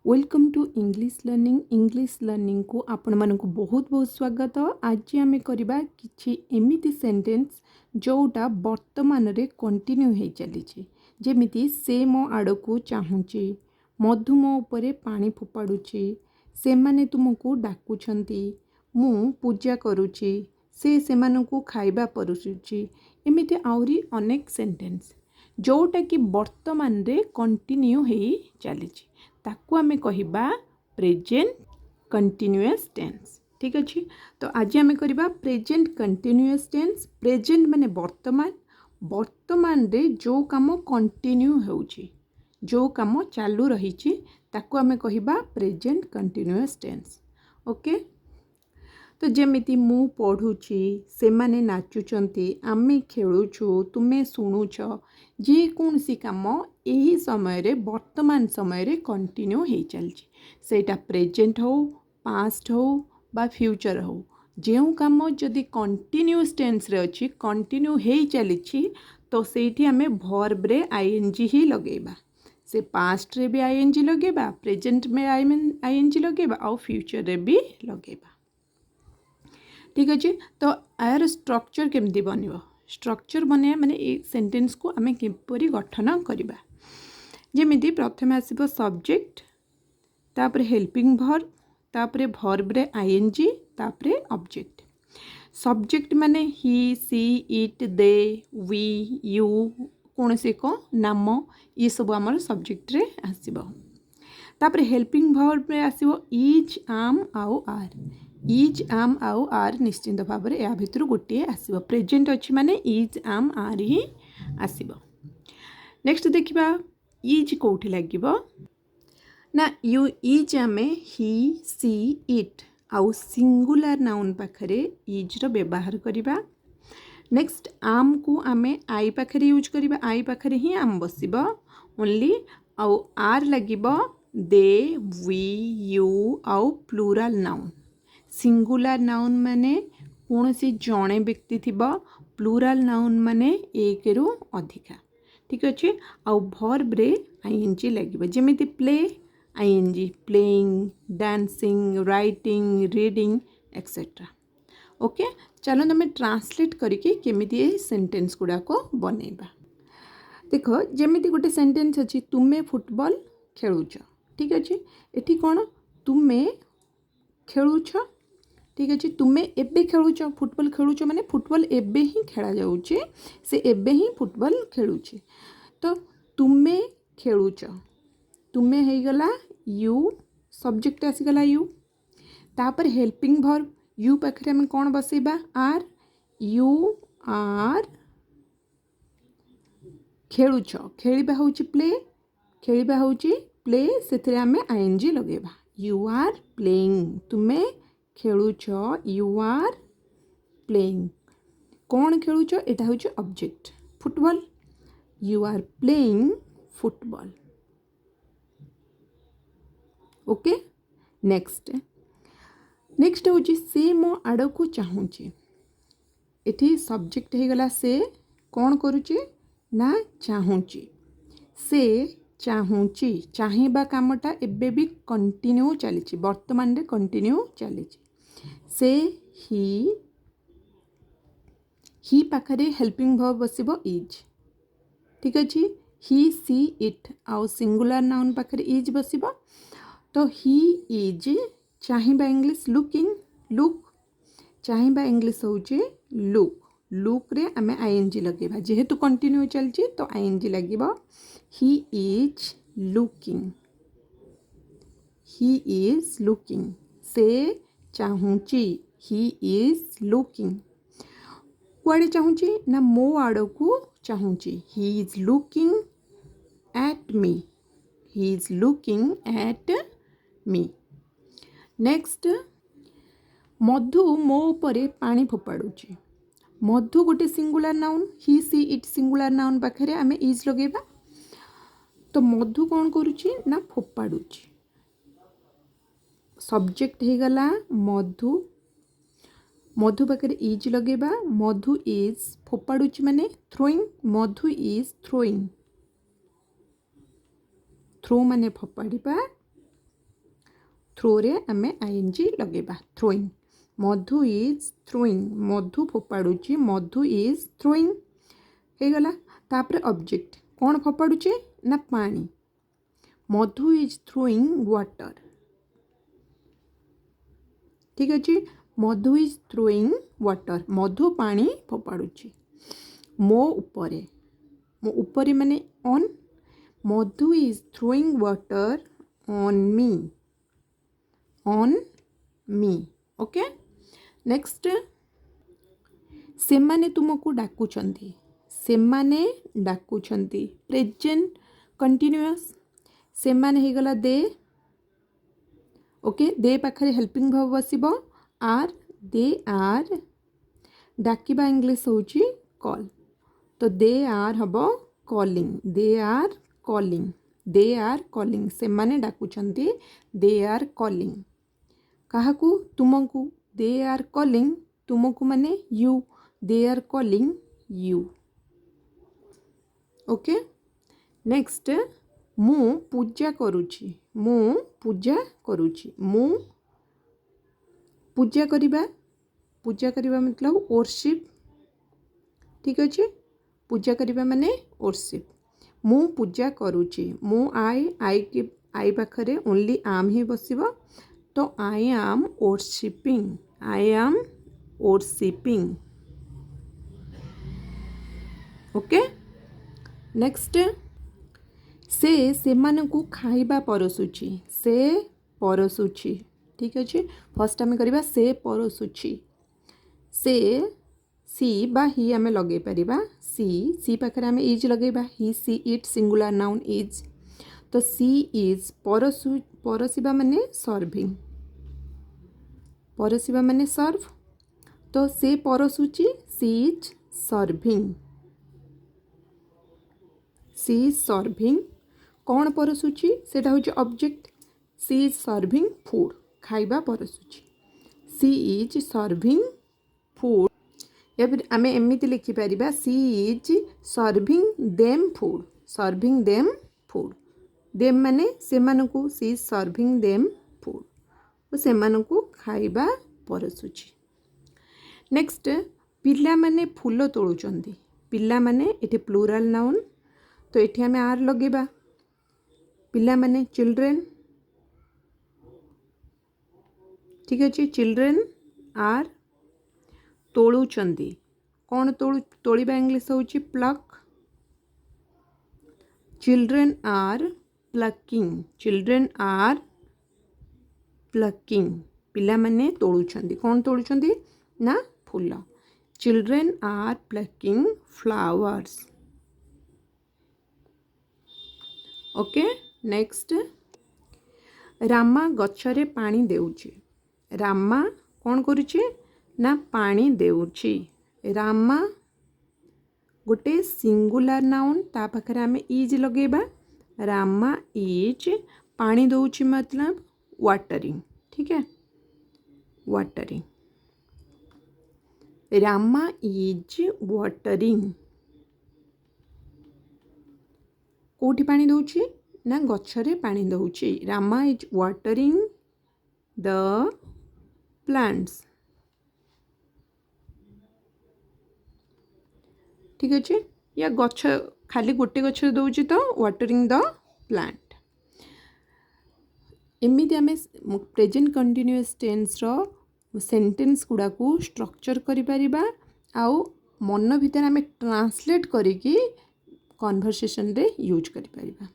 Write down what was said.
Welcome to English learning को आपण मानक बहुत बहुत स्वागत। आज आम करवा कि एमिति सेंटेंस जोटा वर्तमान रे कंटिन्यू हो चली जेमिति से मो आड़ को चाहूँची, मधु मो उपरे पानी फोपाड़ुची, से माने तुमको डाकुछंती, मु पूजा करुची, से सेमानकु खाइबा परोसुची। एमिति आउरी अनेक सेंटेंस जोटा कि वर्तमान रे कंटिन्यू हो चली ताकू आमे कहिबा प्रेजेंट कंटिन्यूअस टेंस। ठीक अच्छे, तो आज आमे करिबा प्रेजेंट कंटिन्यूअस टेंस। प्रेजेंट माने वर्तमान, वर्तमान रे जो काम कंटिन्यू होउची, जो काम चालू रहीची ताकू आमे कहिबा प्रेजेंट कंटिन्यूअस टेंस। ओके, तो जेमिति मु पढ़ुची, से माने नाचुचंती, आमे खेलुछु, तुमे शुणुछ, जे कौन सी काम यही समय रे वर्तमान समय रे कंटिन्यू हो चलची, सेटा प्रेजेंट हो, पास्ट हो बा फ्यूचर हो, जो काम जदि कंटिन्यूअस टेंस रे अछि, कंटिन्यू हो चलीची, तो सेठी आमे वर्ब रे आईएनजी ही लगेबा। से पास्ट रे भी आईएनजी लगेबा, प्रेजेंट में आईएनजी लगेबा और फ्यूचर रे भी लगेबा। ठीक अच्छे, तो यार स्ट्रक्चर केमती बनइबो, स्ट्रक्चर बनया माने ए सेंटेंस को आमे किपरि गठन करिबा। जेमिति प्रथम आसीबो सब्जेक्ट, तापरे हेल्पिंग वर्ब, तापरे वर्ब रे आईएनजी, तापरे ऑब्जेक्ट। सब्जेक्ट माने ही, she, it, they, we, you, कोनसे को नाम, ये सब हमर सब्जेक्ट रे आसीबो। तापरे हेल्पिंग वर्ब रे आसीबो इज, आम आउ आर। इज, आम आउ आर निश्चिंत भाव में या भितर गोटे आसीबो। प्रेजेंट अच्छी माने इज, आम, आर ही आसीबो। नेक्स्ट देखिबा इज कोठी लागिबो ना, यू इज आमे ही, सी, इट आउ सिंगुलर नाउन पाखरे इज रो व्यवहार करिबा। नेक्स्ट आम को आमे आई पाखरे यूज करिबा, आई पाखरे ही आम बसिबो ओनली। आउ आर लागिबो दे, वी, यू आउ प्लूराल नाउन। सिंगुलर नाउन माने कौन सी जड़े व्यक्ति थिबा, प्लूराल नाउन माने एक रु अधिका। ठीक अच्छे, आउ वर्ब रे आईएनजी लगिबो, जेमिति play ING, playing, dancing, writing, reading etcetera. Okay, चलो तुम ट्रांसलेट करके केमिति ए सेंटेंस गुडा को बनैबा। देखो जेमिति गोटे सेंटेंस अछि, तुमे फुटबॉल खेलुछ। ठीक अच्छे, एठी कोन तुमे खेलुछ। ठीक अच्छे, तुमे एबे खेलुछ, फुटबॉल खेलुछ माने फुटबॉल एबे ही खेला जाउछे, से एबे ही फुटबॉल खेलुछे। तो तुमे खेलुछ, तुमे हे गला यू, सब्जेक्ट आसी गला यू, तापर हेल्पिंग वर्ब यू पाखरे हम कोन बसेबा आर, यू आर खेलुछ, खेलिबा होउची प्ले, खेलिबा होउची प्ले, सेथरे हमें आईएनजी लगेबा। यू आर प्लेइंग, तुमे खेलुछ, यू आर प्लेइंग। कौन खेलुछ, एटा होउछ object football, you are playing football. Okay, next next होउची से मो आड़ को चाहूँची। एठी सब्जेक्ट हे गला से, कौन करूची ना चाहूँची, से चाहूँची, चाहिबा कामटा एबे भी कंटिन्यू चलीची, वर्तमान रे कंटिन्यू चलीची। से ही पाखरे हेल्पिंग वर्ब बसिबो इज। ठीक अच्छे, ही, सी, इट आउ सिंगुलर नाउन पाखरे इज बसिबो। तो ही इज चाहिबा इंग्लिश लुकिंग, लुक, चाहिबा इंग्लिश होउची लुक, लुक रे आमे आईएनजी लगेबा, जेहेतु कंटिन्यू चलची तो आईएनजी लगिबो। He is looking, he is looking, से चाहूँची, ही इज लुकिंग। कुआड़े चाहूँची ना, मो आड़ को चाहूँची, he is looking at me, he is looking at me. Next Madhu मो उपरे पानी फोपाड़ुची। मधु गोटे singular noun, he, she, it singular noun पाखरे आमे इज लगेबा। तो मधु कौन करुची ना फोपाड़ुची, सब्जेक्ट हे गला मधु, मधु पाखरे इज लगेबा। मधु इज फोपाड़ुची माने throwing, Madhu is throwing, throw माने फोपाड़िबा, थ्रो रे आमे आईएनजी लगेबा throwing Madhu is throwing Madhu फोपाड़ुची मधु इज थ्रोइंग हो गला तापर ऑब्जेक्ट कौन फोपाड़ुचे ना पानी मधु इज थ्रोइंग वाटर ठीक अच्छे मधु इज थ्रोइंग वाटर मधु पानी फोपाड़ुची मो उपरे माने on Madhu is throwing water on me okay next से माने तुमको डाकुचंती से माने डाकुचंती प्रेजेंट कंटिन्यूअस से माने हे गला दे ओके दे पाखरे हेल्पिंग वर्ब बसिबो आर दे आर डाकिबा इंग्लिश होची कॉल तो दे आर हबो कॉलिंग दे आर कॉलिंग से माने डाकुचंती दे आर कॉलिंग काहाकू तुमको दे आर कॉलिंग तुमको माने you they are calling you okay next मु पूजा करूची मु पूजा करिबा मतलब वर्शिप ठीक अच्छे पूजा करिबा माने वर्शिप मु पूजा करूची मु आई पाखरे ओनली आम ही बसिबो तो I am worshipping okay next से मानकु खाइबा परसुची से परसुची ठीक अच्छे फर्स्ट आम करवा से परसुची से सी बा ही आम लगे पारिबा सी पाखरे आम इज लगेबा he she it singular noun is तो सी इज परसिबा माने सर्विंग परसिबा माने सर्व तो से परसुची सी इज सर्विंग कौन परसुची सेटा होची object she is serving food खाइबा परसुची सी इज सर्विंग फूड या फिर आम एमती लिखिपर she is serving them food them माने से मानकु she is serving them food से मानकु खाइबा परसुची नेक्स्ट पिला माने फूल तोड़ुचंदी पिला माने एठी प्लूराल नाउन तो एठी आम आर लगेबा पिला माने चिल्ड्रेन ठीक अच्छे चिल्ड्रेन आर तोड़ुचंदी कौन तोड़ीबा इंग्लिश होची प्लक चिल्ड्रेन आर प्लकिंग पिला माने तोड़ुचंदी कौन तोड़ुचंदी ना फूल children are plucking flowers okay next Rama गछरे पानी देउची रामा कौन करुचे ना पानी देउची रामा गोटे सिंगुलर नाउन ता पाखरे आम इज लगेबा रामा इज पानी दउची मतलब वाटरिंग ठीक है वाटरिंग रामा इज वाटरिंग कोठी पानी दउची ना गछरे पानी दउची Rama is watering the plants ठीक अच्छे या गछ खाली गोटे गछ दउची तो वाटरिंग द प्लांट एमिति आमे प्रेजेंट कंटिन्यूअस टेंस रो सेंटेंस गुड़ा को स्ट्रक्चर करि परिबा आउ मन भीतर आमे ट्रांसलेट करिकी कन्वर्सेशन रे यूज करि परिबा।